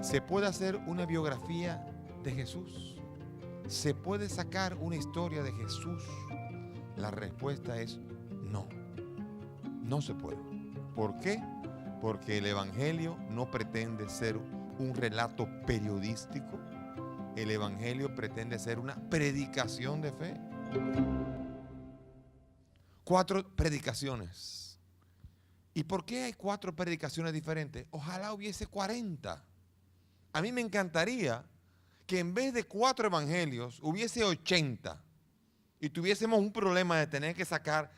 ¿Se puede hacer una biografía de Jesús? ¿Se puede sacar una historia de Jesús? La respuesta es no. No se puede. ¿Por qué? Porque el Evangelio no pretende ser un relato periodístico. El Evangelio pretende ser una predicación de fe. 4 predicaciones. ¿Y por qué hay 4 predicaciones diferentes? Ojalá hubiese 40. A mí me encantaría que en vez de 4 evangelios hubiese 80 y tuviésemos un problema de tener que sacar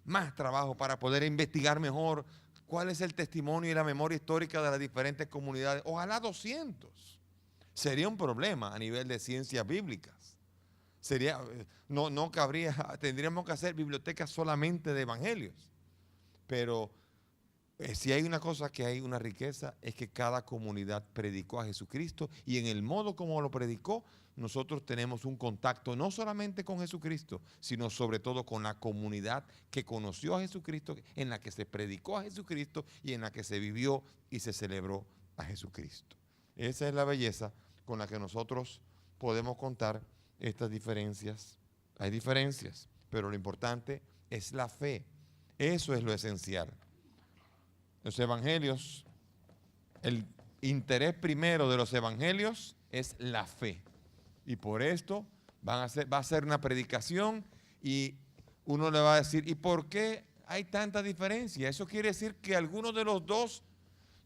más trabajo para poder investigar mejor cuál es el testimonio y la memoria histórica de las diferentes comunidades. Ojalá 200. Sería un problema a nivel de ciencias bíblicas. No cabría, tendríamos que hacer bibliotecas solamente de evangelios. Pero si hay una cosa que hay una riqueza, es que cada comunidad predicó a Jesucristo, y en el modo como lo predicó, nosotros tenemos un contacto no solamente con Jesucristo, sino sobre todo con la comunidad que conoció a Jesucristo, en la que se predicó a Jesucristo y en la que se vivió y se celebró a Jesucristo. Esa es la belleza con la que nosotros podemos contar estas diferencias. Hay diferencias, pero lo importante es la fe. Eso es lo esencial. Los evangelios, el interés primero de los evangelios es la fe. Y por esto va a ser una predicación, y uno le va a decir, ¿y por qué hay tanta diferencia? Eso quiere decir que alguno de los dos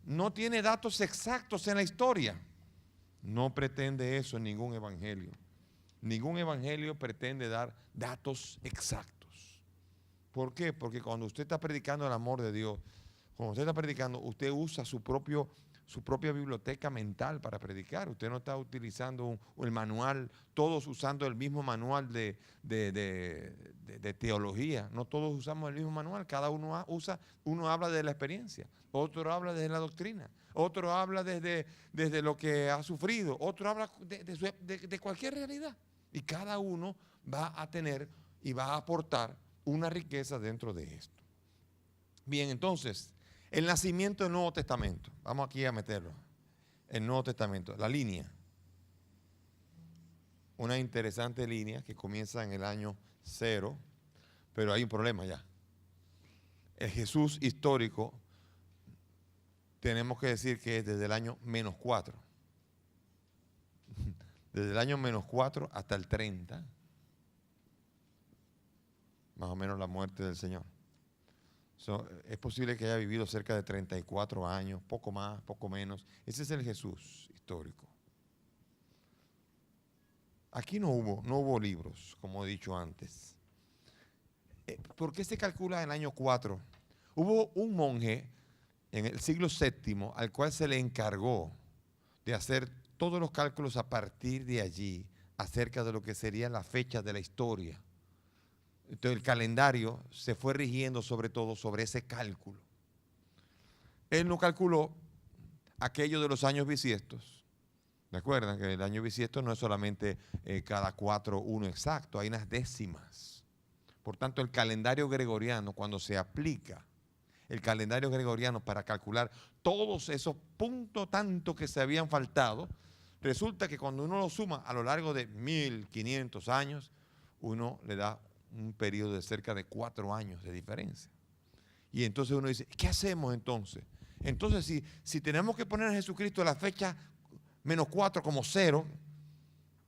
no tiene datos exactos en la historia. No pretende eso en ningún evangelio. Ningún evangelio pretende dar datos exactos. ¿Por qué? Porque cuando usted está predicando el amor de Dios, cuando usted está predicando, usted usa su propia biblioteca mental para predicar. Usted no está utilizando el manual, todos usando el mismo manual de teología. No todos usamos el mismo manual. Cada uno habla de la experiencia, otro habla desde la doctrina, otro habla desde lo que ha sufrido, otro habla de cualquier realidad. Y cada uno va a tener y va a aportar una riqueza dentro de esto. Bien, entonces, el nacimiento del Nuevo Testamento. Vamos aquí a meterlo. El Nuevo Testamento, la línea. Una interesante línea que comienza en el año 0, pero hay un problema ya. El Jesús histórico, tenemos que decir que es desde el año -4. Desde el año -4 hasta el 30. Más o menos la muerte del Señor. Es posible que haya vivido cerca de 34 años, poco más, poco menos. Ese es el Jesús histórico. Aquí no hubo libros, como he dicho antes. ¿Por qué se calcula en el año 4? Hubo un monje en el siglo VII al cual se le encargó de hacer todos los cálculos a partir de allí acerca de lo que sería la fecha de la historia. Entonces el calendario se fue rigiendo sobre todo sobre ese cálculo. Él no calculó aquello de los años bisiestos. ¿Recuerdan que el año bisiesto no es solamente cada 4 uno exacto? Hay unas décimas. Por tanto, el calendario gregoriano, cuando se aplica el calendario gregoriano para calcular todos esos puntos tanto que se habían faltado, resulta que cuando uno lo suma a lo largo de 1500 años, uno le da un periodo de cerca de 4 años de diferencia. Y entonces uno dice, ¿qué hacemos entonces? Entonces, si tenemos que poner a Jesucristo la fecha -4 como 0,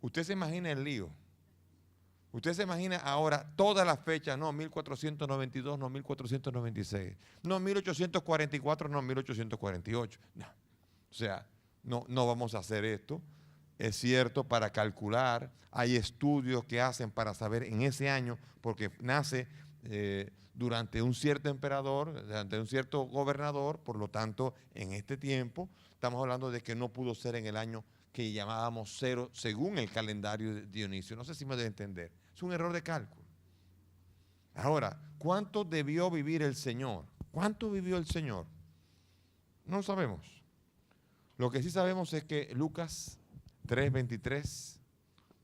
usted se imagina el lío. Usted se imagina ahora todas las fechas, no 1492, no 1496, no 1844, no 1848. No. O sea, no vamos a hacer esto. Es cierto, para calcular, hay estudios que hacen para saber en ese año, porque nace durante un cierto emperador, durante un cierto gobernador, por lo tanto, en este tiempo, estamos hablando de que no pudo ser en el año que llamábamos 0, según el calendario de Dionisio. No sé si me debe entender. Es un error de cálculo. Ahora, ¿cuánto debió vivir el Señor? ¿Cuánto vivió el Señor? No lo sabemos. Lo que sí sabemos es que Lucas 3:23,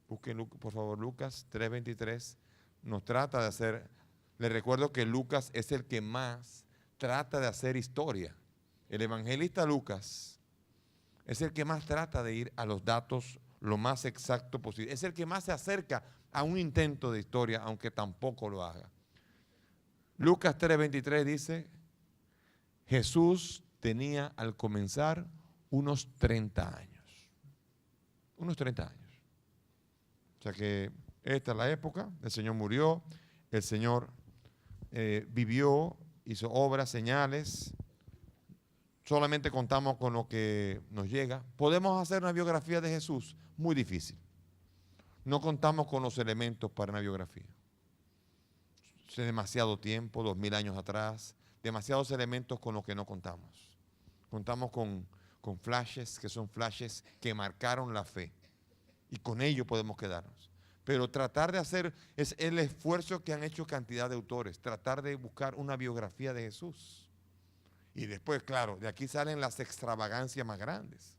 busquen por favor Lucas 3:23, nos trata de hacer, les recuerdo que Lucas es el que más trata de hacer historia. El evangelista Lucas es el que más trata de ir a los datos lo más exacto posible. Es el que más se acerca a un intento de historia, aunque tampoco lo haga. Lucas 3:23 dice, Jesús tenía al comenzar unos 30 años. Unos 30 años. O sea que esta es la época, el Señor murió, el Señor vivió, hizo obras, señales. Solamente contamos con lo que nos llega. Podemos hacer una biografía de Jesús, muy difícil. No contamos con los elementos para una biografía. Hace demasiado tiempo, 2000 años atrás, demasiados elementos con los que no contamos. Contamos con flashes, que son flashes que marcaron la fe. Y con ello podemos quedarnos. Pero tratar de hacer, es el esfuerzo que han hecho cantidad de autores, tratar de buscar una biografía de Jesús. Y después, claro, de aquí salen las extravagancias más grandes.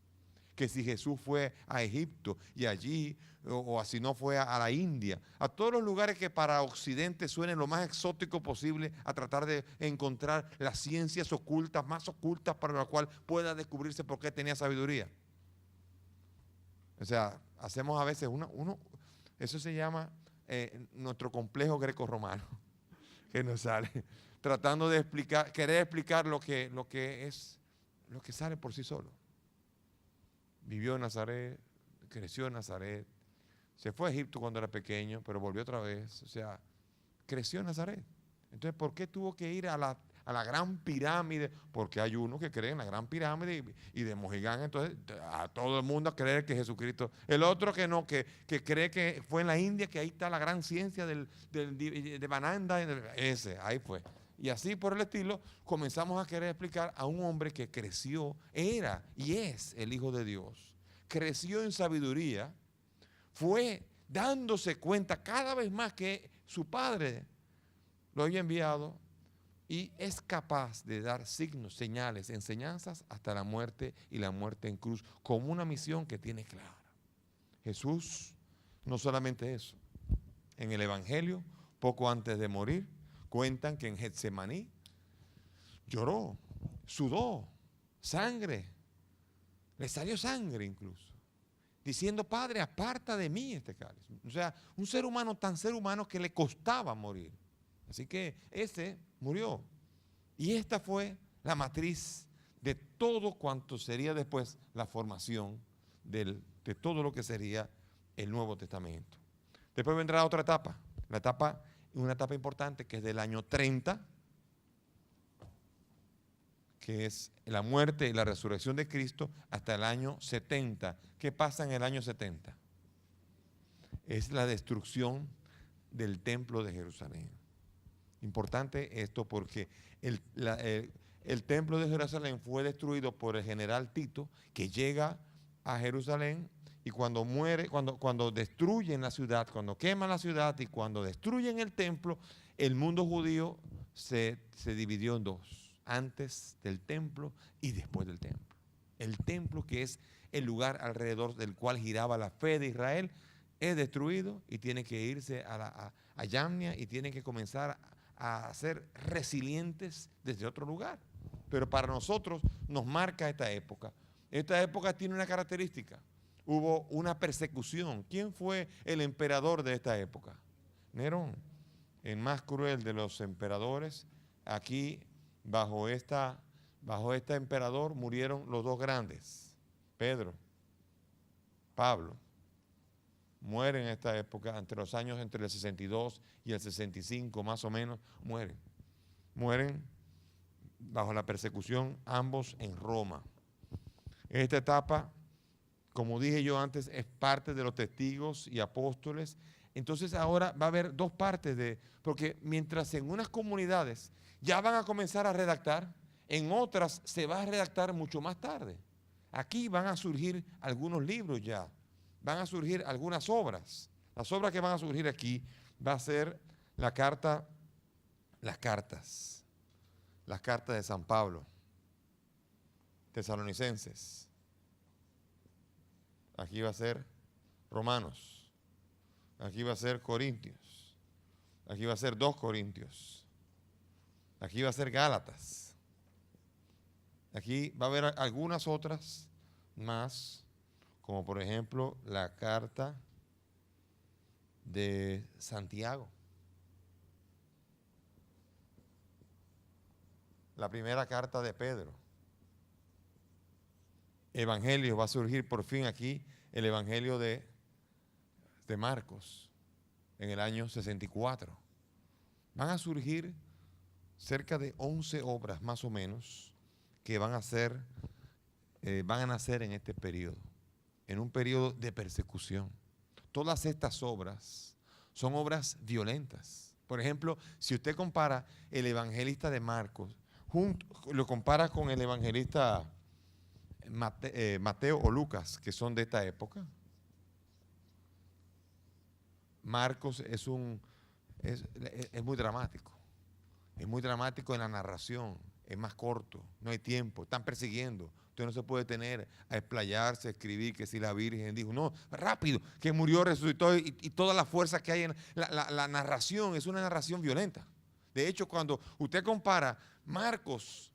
Que si Jesús fue a Egipto y allí, o así no fue a la India, a todos los lugares que para Occidente suenen lo más exótico posible, a tratar de encontrar las ciencias ocultas, más ocultas, para la cual pueda descubrirse por qué tenía sabiduría. O sea, hacemos a veces eso se llama nuestro complejo greco-romano, que nos sale, tratando de explicar, querer explicar lo que sale por sí solo. Vivió en Nazaret, creció en Nazaret, se fue a Egipto cuando era pequeño, pero volvió otra vez, o sea, creció en Nazaret. Entonces, ¿por qué tuvo que ir a la gran pirámide? Porque hay uno que cree en la gran pirámide y de Mojigán, entonces a todo el mundo a creer que Jesucristo. El otro que no, que cree que fue en la India, que ahí está la gran ciencia de Bananda, ese, ahí fue. Y así por el estilo, comenzamos a querer explicar a un hombre que creció, era y es el Hijo de Dios. Creció en sabiduría, fue dándose cuenta cada vez más que su Padre lo había enviado y es capaz de dar signos, señales, enseñanzas hasta la muerte y la muerte en cruz, como una misión que tiene clara. Jesús, no solamente eso, en el Evangelio, poco antes de morir, cuentan que en Getsemaní lloró, sudó, sangre, le salió sangre incluso, diciendo, Padre, aparta de mí este cáliz. O sea, un ser humano tan ser humano que le costaba morir. Así que ese murió. Y esta fue la matriz de todo cuanto sería después la formación de todo lo que sería el Nuevo Testamento. Después vendrá otra etapa, una etapa importante que es del año 30, que es la muerte y la resurrección de Cristo, hasta el año 70. ¿Qué pasa en el año 70? Es la destrucción del templo de Jerusalén. Importante esto porque el templo de Jerusalén fue destruido por el general Tito, que llega a Jerusalén y cuando muere, cuando destruyen la ciudad, cuando queman la ciudad y cuando destruyen el templo, el mundo judío se dividió en dos, antes del templo y después del templo. El templo, que es el lugar alrededor del cual giraba la fe de Israel, es destruido y tiene que irse a Yamnia y tiene que comenzar a ser resilientes desde otro lugar. Pero para nosotros nos marca esta época. Esta época tiene una característica. Hubo una persecución. ¿Quién fue el emperador de esta época? Nerón, el más cruel de los emperadores. Aquí, bajo este emperador, murieron los dos grandes, Pedro, Pablo. Mueren en esta época, entre los años entre el 62 y el 65 más o menos, mueren. Mueren bajo la persecución, ambos en Roma. Esta etapa, como dije yo antes, es parte de los testigos y apóstoles. Entonces ahora va a haber dos partes porque mientras en unas comunidades ya van a comenzar a redactar, en otras se va a redactar mucho más tarde. Aquí van a surgir algunos libros ya. Van a surgir algunas obras. Las obras que van a surgir aquí va a ser las cartas de San Pablo, Tesalonicenses. Aquí va a ser Romanos. Aquí va a ser Corintios. Aquí va a ser 2 Corintios. Aquí va a ser Gálatas. Aquí va a haber algunas otras más, como por ejemplo la carta de Santiago. La primera carta de Pedro. Evangelio, va a surgir por fin aquí el Evangelio de Marcos en el año 64. Van a surgir cerca de 11 obras más o menos que van a nacer en este periodo, en un periodo de persecución. Todas estas obras son obras violentas. Por ejemplo, si usted compara el evangelista de Marcos, lo compara con el evangelista Mateo o Lucas, que son de esta época, Marcos es muy dramático. Es muy dramático en la narración, es más corto, no hay tiempo, están persiguiendo. Usted no se puede tener a explayarse, a escribir que si la Virgen dijo, no, rápido, que murió, resucitó y toda la fuerza que hay en la narración es una narración violenta. De hecho, cuando usted compara Marcos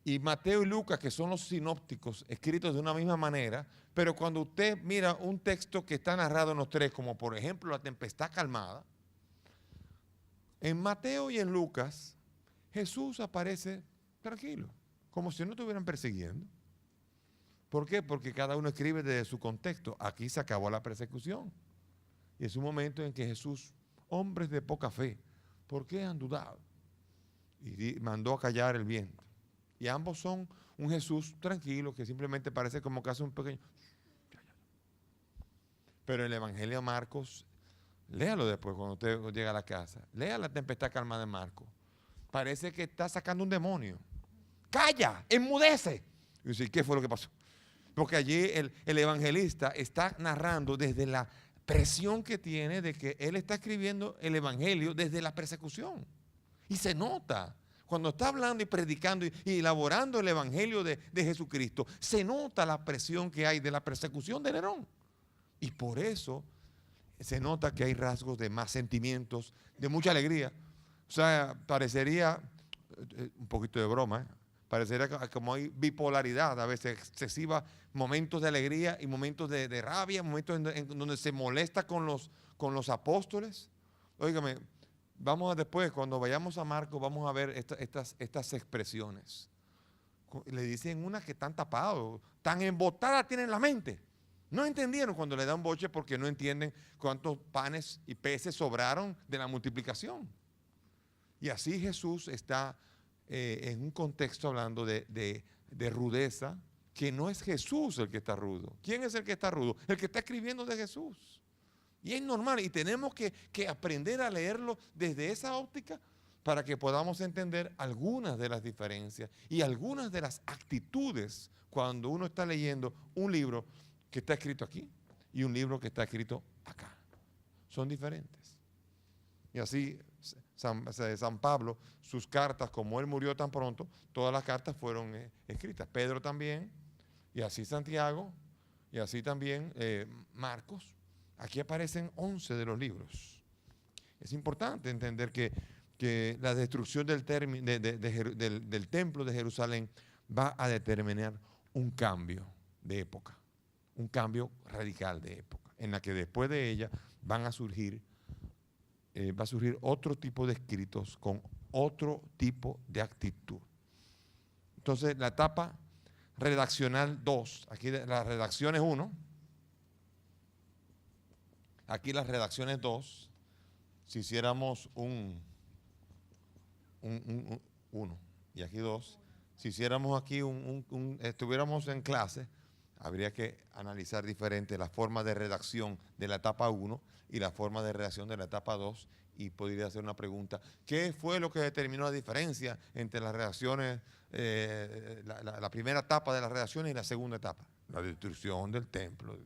y Mateo y Lucas, que son los sinópticos, escritos de una misma manera, pero cuando usted mira un texto que está narrado en los tres, como por ejemplo la tempestad calmada, en Mateo y en Lucas, Jesús aparece tranquilo, como si no estuvieran persiguiendo. ¿Por qué? Porque cada uno escribe desde su contexto. Aquí se acabó la persecución. Y es un momento en que Jesús, hombres de poca fe, ¿por qué han dudado? Y mandó a callar el viento. Y ambos son un Jesús tranquilo, que simplemente parece como que hace un pequeño... Pero el Evangelio de Marcos, léalo después cuando usted llega a la casa. Lea la tempestad calmada de Marcos. Parece que está sacando un demonio. ¡Calla! ¡Enmudece! Y dice, ¿qué fue lo que pasó? Porque allí el evangelista está narrando desde la presión que tiene de que él está escribiendo el evangelio desde la persecución. Y se nota. Cuando está hablando y predicando y elaborando el evangelio de Jesucristo, se nota la presión que hay de la persecución de Nerón. Y por eso se nota que hay rasgos de más sentimientos, de mucha alegría. O sea, parecería, un poquito de broma, parecería como hay bipolaridad, a veces excesiva, momentos de alegría y momentos de rabia, momentos en donde se molesta con los apóstoles. Óigame, vamos a después, cuando vayamos a Marcos, vamos a ver estas expresiones. Le dicen unas que están tapadas, tan embotadas tienen la mente. No entendieron cuando le dan boche porque no entienden cuántos panes y peces sobraron de la multiplicación. Y así Jesús está en un contexto hablando de rudeza, que no es Jesús el que está rudo. ¿Quién es el que está rudo? El que está escribiendo de Jesús. Y es normal, y tenemos que aprender a leerlo desde esa óptica para que podamos entender algunas de las diferencias y algunas de las actitudes cuando uno está leyendo un libro que está escrito aquí y un libro que está escrito acá. Son diferentes. Y así San Pablo, sus cartas, como él murió tan pronto, todas las cartas fueron escritas. Pedro también, y así Santiago, y así también Marcos. Aquí aparecen 11 de los libros. Es importante entender que la destrucción del templo de Jerusalén va a determinar un cambio de época, un cambio radical de época, en la que después de ella va a surgir otro tipo de escritos con otro tipo de actitud. Entonces, la etapa redaccional 2, aquí la redacción es 1, aquí las redacciones 2, si hiciéramos uno y aquí 2, si hiciéramos aquí estuviéramos en clase, habría que analizar diferente la forma de redacción de la etapa 1 y la forma de redacción de la etapa 2 y podría hacer una pregunta. ¿Qué fue lo que determinó la diferencia entre las redacciones, la primera etapa de las redacciones y la segunda etapa? La destrucción del templo.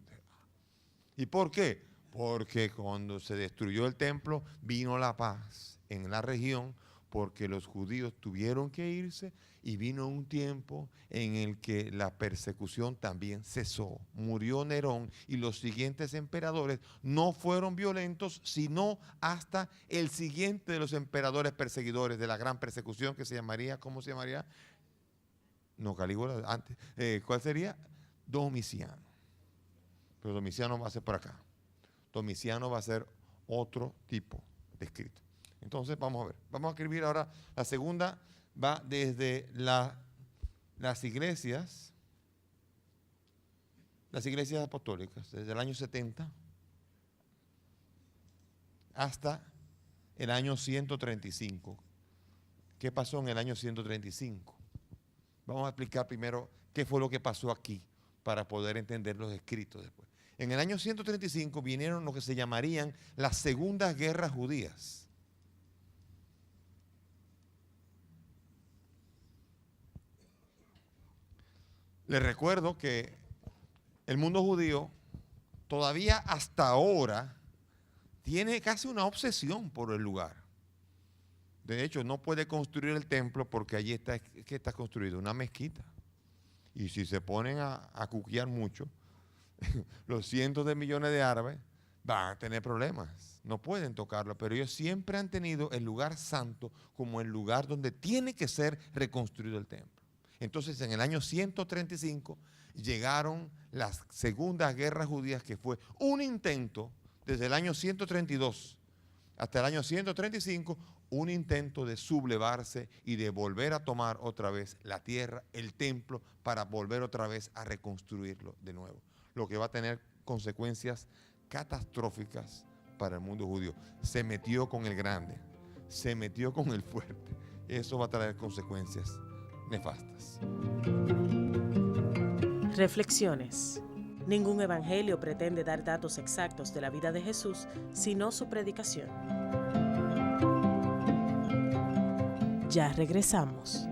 ¿Y por qué? Porque cuando se destruyó el templo vino la paz en la región, porque los judíos tuvieron que irse y vino un tiempo en el que la persecución también cesó. Murió Nerón y los siguientes emperadores no fueron violentos, sino hasta el siguiente de los emperadores perseguidores de la gran persecución que se llamaría, ¿cómo se llamaría? No, Calígula antes. ¿Cuál sería? Domiciano. Pero Domiciano va a ser por acá. Domiciano va a ser otro tipo de escrito. Entonces, vamos a ver. Vamos a escribir ahora. La segunda va desde las iglesias apostólicas, desde el año 70 hasta el año 135. ¿Qué pasó en el año 135? Vamos a explicar primero qué fue lo que pasó aquí para poder entender los escritos después. En el año 135 vinieron lo que se llamarían las segundas guerras judías. Les recuerdo que el mundo judío todavía hasta ahora tiene casi una obsesión por el lugar. De hecho, no puede construir el templo porque allí está construido una mezquita. Y si se ponen a cuquear mucho, los cientos de millones de árabes van a tener problemas. No pueden tocarlo, pero ellos siempre han tenido el lugar santo como el lugar donde tiene que ser reconstruido el templo. Entonces, en el año 135 llegaron las segundas guerras judías, que fue un intento desde el año 132 hasta el año 135, un intento de sublevarse y de volver a tomar otra vez la tierra, el templo, para volver otra vez a reconstruirlo de nuevo. Lo que va a tener consecuencias catastróficas para el mundo judío. Se metió con el grande, se metió con el fuerte. Eso va a traer consecuencias nefastas. Reflexiones. Ningún evangelio pretende dar datos exactos de la vida de Jesús, sino su predicación. Ya regresamos.